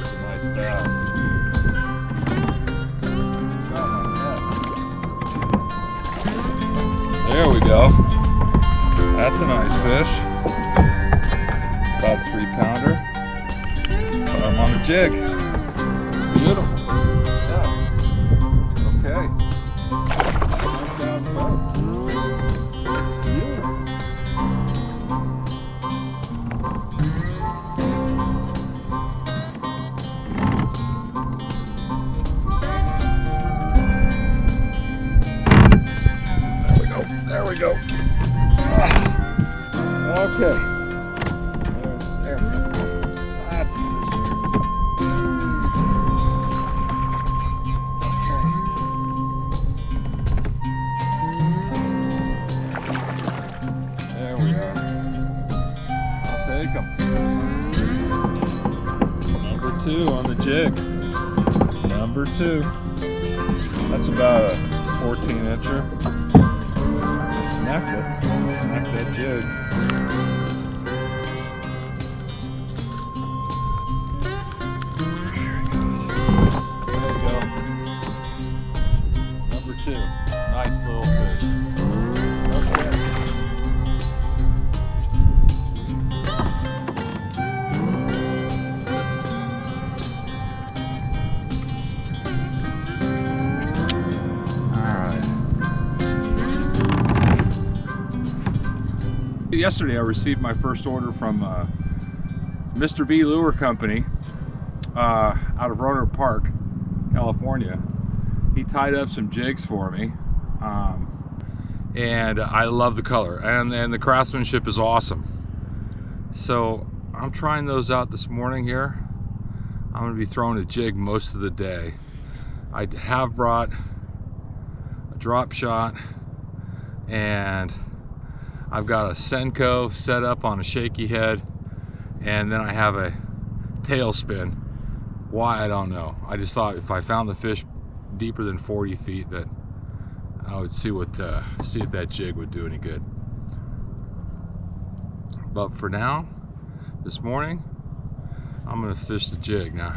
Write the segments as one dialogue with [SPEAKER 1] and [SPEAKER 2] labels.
[SPEAKER 1] That's a nice bass. There we go. That's a nice fish. About a 3-pounder. Put him on the jig. Beautiful. Yeah. Okay. There we go. Okay. There we go. That's okay. There we are. I'll take them. Number 2 on the jig. Number 2. That's about a 14-incher. Snapped it. Snapped that jig. There you go. Number 2. Nice little fish. Okay. Yesterday I received my first order from Mr. B Lure Company out of Roanoke Park, California. He tied up some jigs for me, and I love the color, and the craftsmanship is awesome. So I'm trying those out this morning here. I'm going to be throwing a jig most of the day. I have brought a drop shot, and I've got a Senko set up on a shaky head, and then I have a tail spin. Why, I don't know. I just thought if I found the fish deeper than 40 feet that I would see if that jig would do any good. But for now, this morning, I'm gonna fish the jig. Now,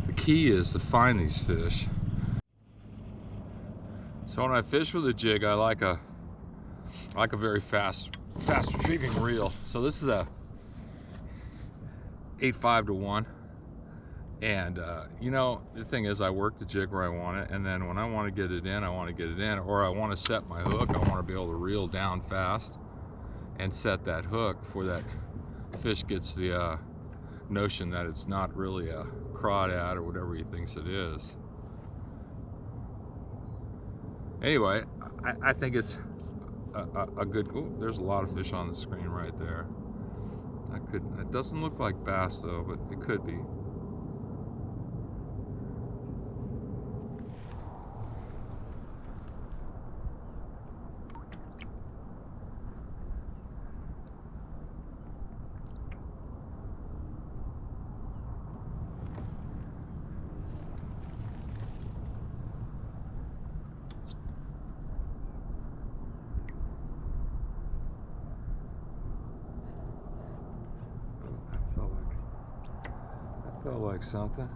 [SPEAKER 1] the key is to find these fish. So when I fish with a jig, I like a very fast retrieving reel. So this is a 8.5-to-1, and you know, the thing is, I work the jig where I want it, and then when I want to get it in, I want to get it in, or I want to set my hook. I want to be able to reel down fast and set that hook before that fish gets the notion that it's not really a crawdad or whatever he thinks it is. Anyway, I think it's a good. Ooh, there's a lot of fish on the screen right there. It doesn't look like bass though, but it could be. Felt like something.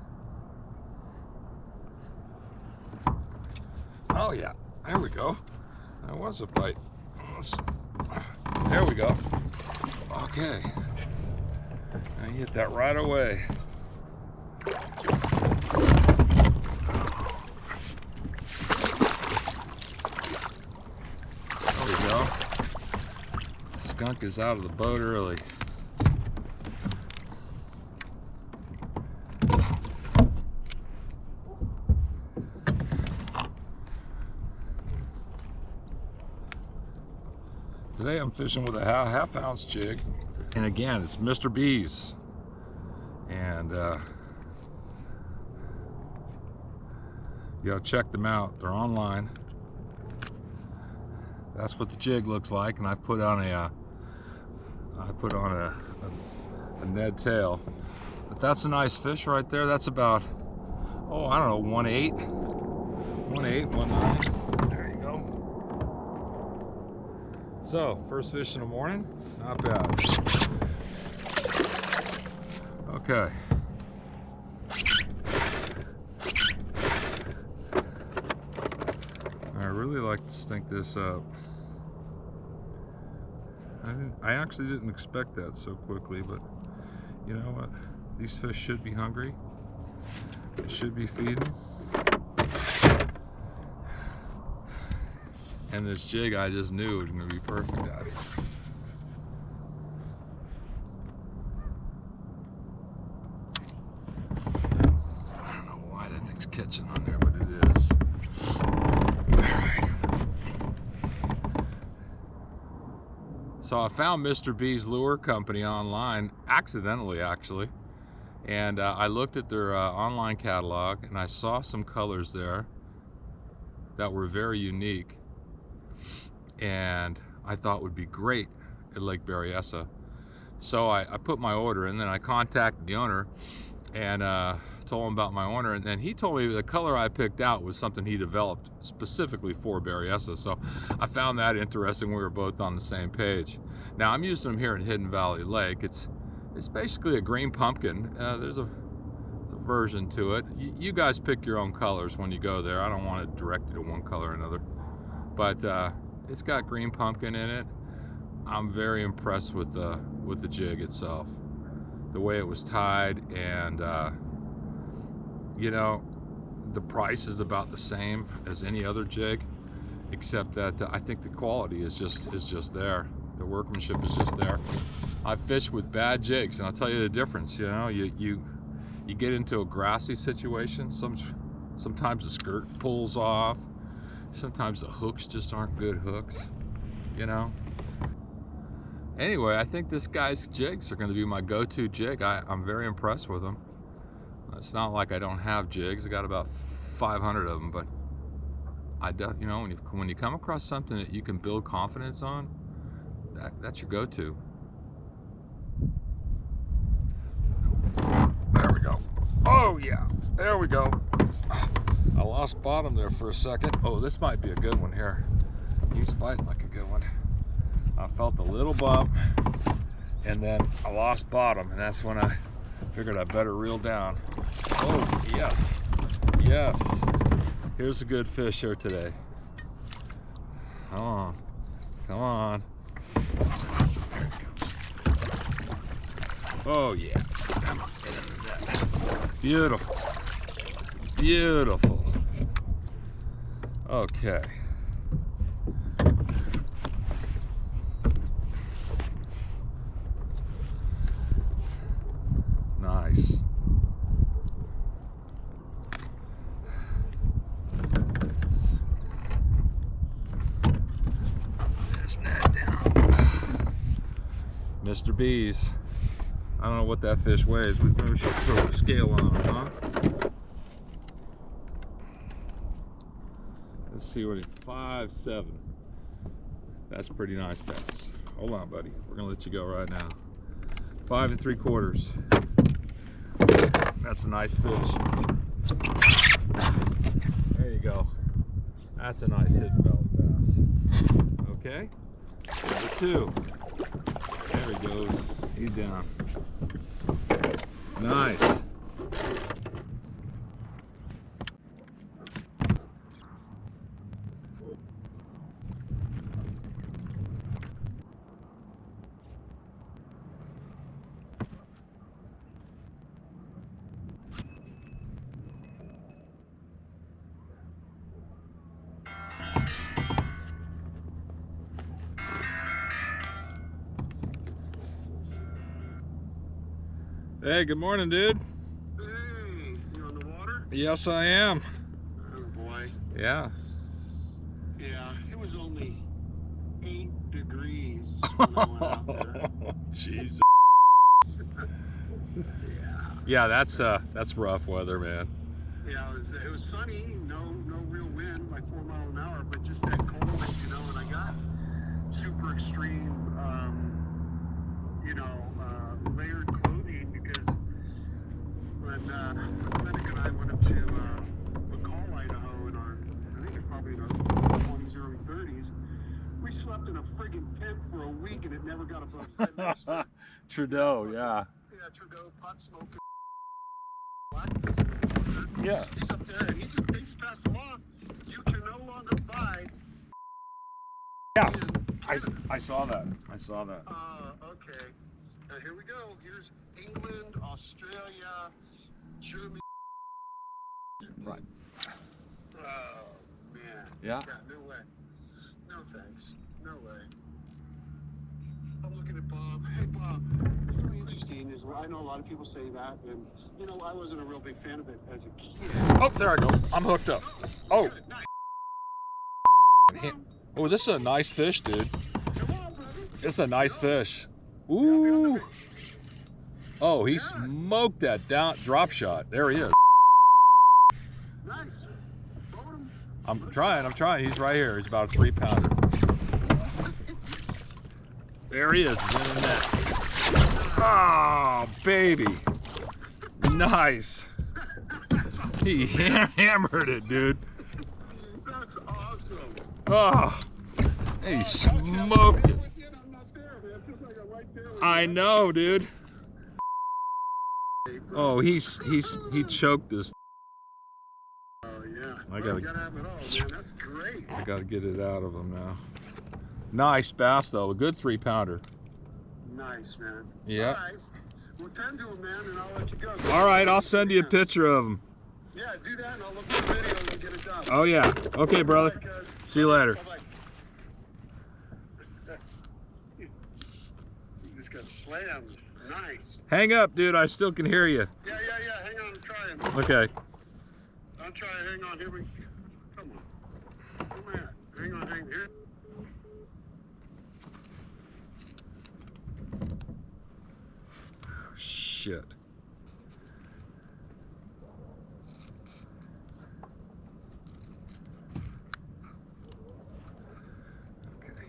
[SPEAKER 1] Oh yeah, there we go. That was a bite. There we go. Okay. I hit that right away. There we go. Skunk is out of the boat early. Today I'm fishing with a half-ounce jig, and again, it's Mr. B's, and you gotta check them out. They're online. That's what the jig looks like, and I put on a Ned tail. But that's a nice fish right there. That's about, oh, I don't know, 1.8, 1.9. So, first fish in the morning, not bad. Okay. really like to stink this up. I actually didn't expect that so quickly, but you know what? These fish should be hungry. They should be feeding. And this jig, I just knew it was going to be perfect at it. I don't know why that thing's catching on there, but it is. Alright. So I found Mr. B's Lure Company online, accidentally actually. And I looked at their online catalog and I saw some colors there that were very unique and I thought would be great at Lake Berryessa. So I put my order and then I contacted the owner and told him about my order, and then he told me the color I picked out was something he developed specifically for Berryessa. So I found that interesting. We were both on the same page. Now I'm using them here in Hidden Valley Lake. It's basically a green pumpkin. There's a version to it. You guys pick your own colors when you go there. I don't want to direct you to one color or another. But it's got green pumpkin in it. I'm very impressed with the jig itself, the way it was tied, and you know, the price is about the same as any other jig, except that I think the quality is just there. The workmanship is just there. I've fished with bad jigs, and I'll tell you the difference. You know, you get into a grassy situation. Sometimes the skirt pulls off. Sometimes the hooks just aren't good hooks. You know. Anyway, I think this guy's jigs are going to be my go-to jig. I'm very impressed with them. It's not like I don't have jigs. I got about 500 of them, but you know, when you come across something that you can build confidence on, that's your go-to. There we go. Oh yeah, there we go. I lost bottom there for a second. Oh, this might be a good one here. He's fighting like a good one. I felt a little bump, and then I lost bottom, and that's when I figured I better reel down. Oh, yes. Yes. Here's a good fish here today. Come on. Come on. There it goes. Oh, yeah. Come on. Get into that. Beautiful. Beautiful. Okay. Nice. This net down. Mr. B's. I don't know what that fish weighs, but maybe we should throw a scale on it, huh? Let's see what 5'7". That's a pretty nice bass. Hold on, buddy. We're gonna let you go right now. 5 3/4. That's a nice fish. There you go. That's a nice Hidden Valley bass. Okay. Number 2. There he goes. He's down. Nice. Hey, good morning, dude.
[SPEAKER 2] Hey, you on the water?
[SPEAKER 1] Yes, I am.
[SPEAKER 2] Oh boy.
[SPEAKER 1] Yeah.
[SPEAKER 2] Yeah, it was only 8 degrees when I went out there.
[SPEAKER 1] Jesus.
[SPEAKER 2] Yeah.
[SPEAKER 1] Yeah, that's rough weather, man.
[SPEAKER 2] Yeah, it was sunny, no real wind, like 4 miles an hour, but just that cold, you know, and I got super extreme, layered clothing because when Clinic and I went up to McCall, Idaho, in our, I think it's probably in our 20s, early 30s, we slept in a friggin' tent for a week and it never got above 7.
[SPEAKER 1] Trudeau, yeah.
[SPEAKER 2] Yeah, Trudeau, pot smoking.
[SPEAKER 1] Yeah.
[SPEAKER 2] He's up there and they just passed a law. You can no longer buy
[SPEAKER 1] Yeah, I saw that. I saw that.
[SPEAKER 2] Okay. Now here we go. Here's England, Australia, Germany.
[SPEAKER 1] Right.
[SPEAKER 2] Oh, man.
[SPEAKER 1] Yeah.
[SPEAKER 2] Yeah, no way. No thanks. No way. I'm looking at Bob. Hey, Bob. What's really interesting is I know a lot of people say that, and, you know, I wasn't a real big fan of it as a kid.
[SPEAKER 1] Oh, there I go. I'm hooked up. Oh.
[SPEAKER 2] Good, nice.
[SPEAKER 1] Oh, this is a nice fish, dude.
[SPEAKER 2] Come on, brother.
[SPEAKER 1] It's a nice fish. Ooh. Oh, he smoked that down drop shot. There he is.
[SPEAKER 2] Nice. Throw him.
[SPEAKER 1] I'm trying. He's right here. He's about a 3-pounder. There he is. He's in the net. Oh, baby. Nice. He hammered it, dude.
[SPEAKER 2] That's awesome.
[SPEAKER 1] Oh, he smoked it.
[SPEAKER 2] I'm not there, man. It feels like I'm right there with
[SPEAKER 1] I
[SPEAKER 2] you.
[SPEAKER 1] know, dude. Oh, he choked this.
[SPEAKER 2] Oh, yeah.
[SPEAKER 1] I
[SPEAKER 2] Well,
[SPEAKER 1] gotta-
[SPEAKER 2] you gotta have it all, man. That's great.
[SPEAKER 1] I gotta get it out of him now. Nice bass though, a good 3-pounder.
[SPEAKER 2] Nice, man.
[SPEAKER 1] Yeah.
[SPEAKER 2] All right. Well, tend to him, man, and I'll let you go.
[SPEAKER 1] All right, I'll send you a picture of him.
[SPEAKER 2] Yeah, do that, and I'll look for the video and get it done.
[SPEAKER 1] Oh yeah. Okay, brother.
[SPEAKER 2] All right, guys.
[SPEAKER 1] See you later.
[SPEAKER 2] Bye-bye. You just got slammed. Nice.
[SPEAKER 1] Hang up, dude. I still can hear you.
[SPEAKER 2] Yeah. Hang on, I'm trying.
[SPEAKER 1] Okay.
[SPEAKER 2] I'm trying. Hang on. Here we. Come on. Come on. Hang on. Hang here.
[SPEAKER 1] Shit. Okay.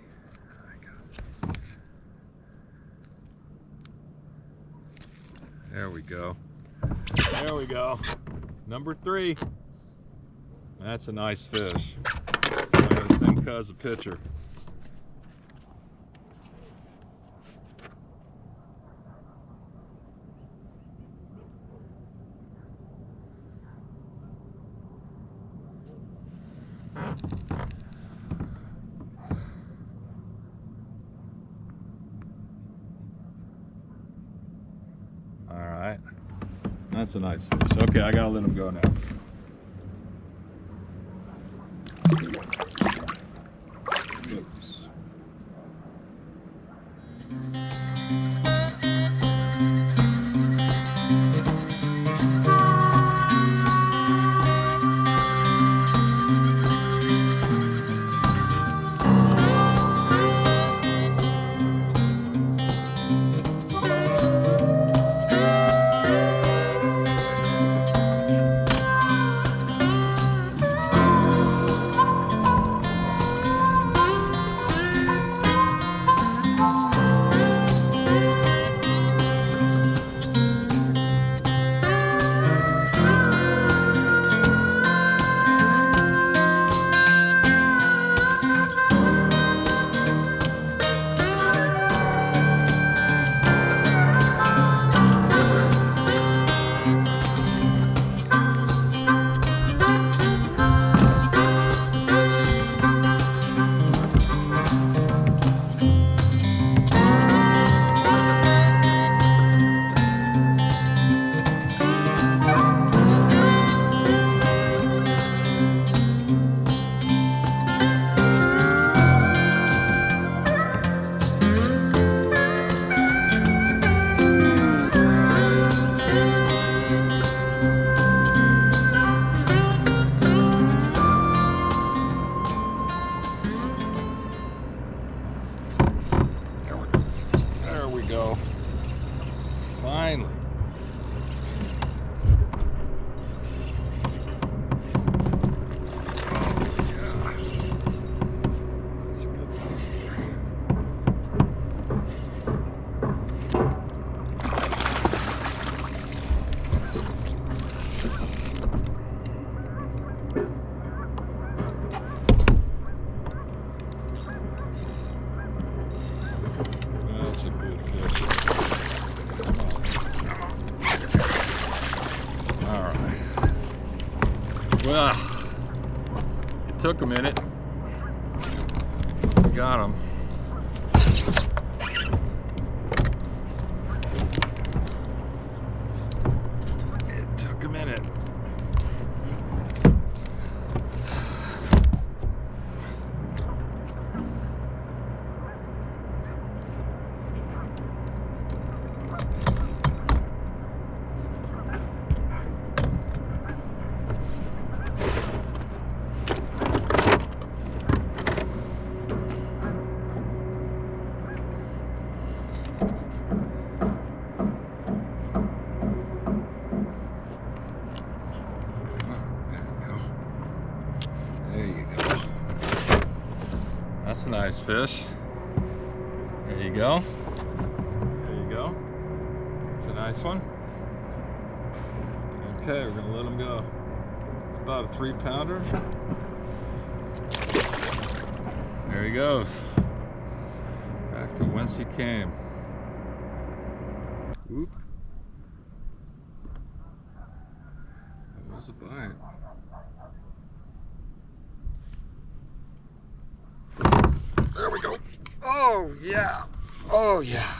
[SPEAKER 1] I got it. There we go. There we go. Number 3. That's a nice fish. I'm gonna send Cuz a picture. All right. That's a nice fish. Okay, I gotta let him go now. Oops. There we go. Finally. That's a good piece there. That's a good fish. All right. Well, it took a minute. We got him. It took a minute. That's a nice fish. There you go. There you go. It's a nice one. Okay, we're gonna let him go. It's about a 3-pounder. There he goes. Back to whence he came. Whoop. That was a bite. There we go. Oh, yeah. Oh, yeah.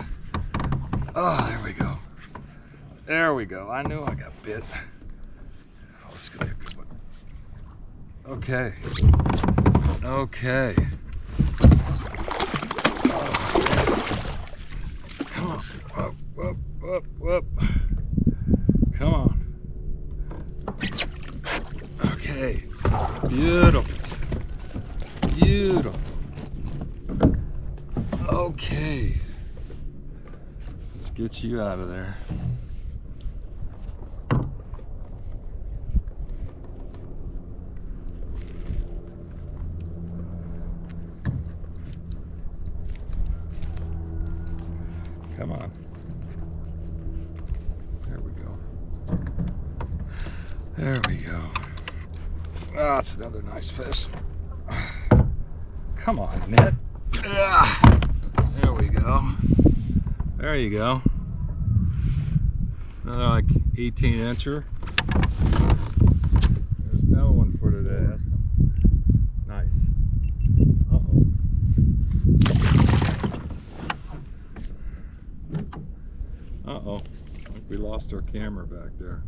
[SPEAKER 1] Oh, there we go. There we go. I knew I got bit. Oh, this is going to be a good one. Okay. Okay. Oh, come on. Whoop, whoop, whoop, whoop. Come on. Okay. Beautiful. Beautiful. Okay, let's get you out of there. Come on. There we go. There we go. Ah, that's another nice fish. Come on, net. Ah. There we go. There you go. Another like 18-incher. There's another one for today. That's nice. Uh-oh. Uh-oh. I think we lost our camera back there.